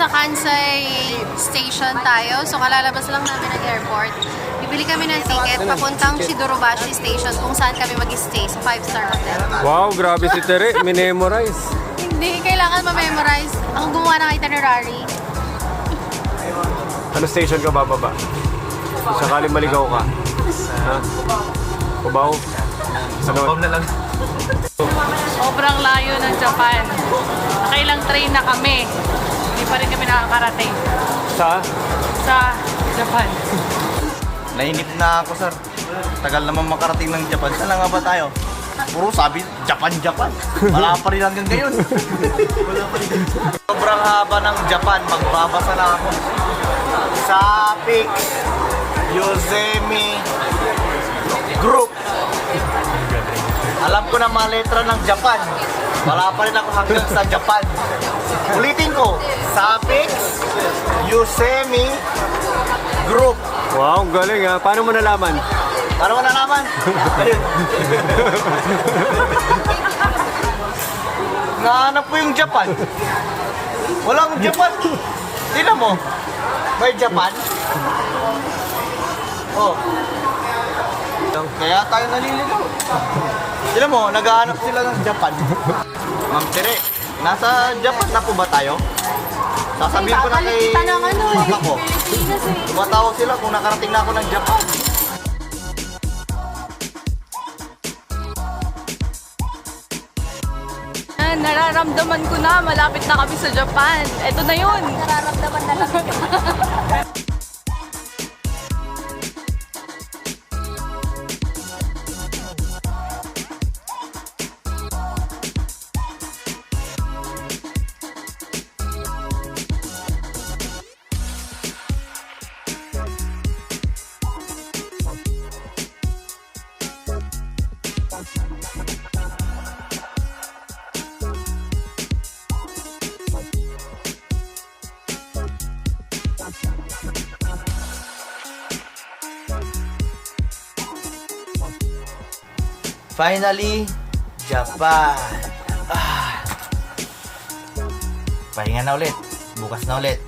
Kansai Station tayo. So, kalalabas lang namin ng airport. Bibili kami ng ticket papuntang Shidorubashi Station kung saan kami mag-stay sa 5-star hotel. Wow, grabe si Tere. Minemorize. Hindi, kailangan ma-memorize. Ako gumawa ng itinerary. Ano station ka bababa? Sakaling maligaw ka. Ha? Kubaw? Sunod na lang. Sobrang layo ng Japan. Nakailang train na kami. Hindi pa rin kami nakakarating Sa? sa Japan. Nainip na ako, sir. Tagal naman makarating ng Japan. Saan nga ba tayo? Puro sabi, Japan. Wala pa rin hanggang ngayon. Sobrang haba ng Japan. Magbabasa na ako. Sapix, Yosemite, Group. Alam ko na mga letra ng Japan. Wala pa rin ako hanggang sa Japan. Ulitin ko. Sapix, Yosemite, Group. Wow, galing ha. Paano mo nalaman? Para mo nalaman. Ayun. Nahanap ko yung Japan. Walang Japan. Tingnan mo. May Japan. Oh. Kaya tayo naliligaw. Tingnan mo, naghahanap sila ng Japan. Ma'am Tere, nasa Japan na po ba tayo? Sasabihin ko na kay mama ko. Tumatawag sila kung nakarating na ako ng Japan. Nararamdaman ko na, malapit na kami sa Japan. Ito na yun. Nararamdaman na lang. Finally, Japan. Pahinga na ulit. Bukas na ulit.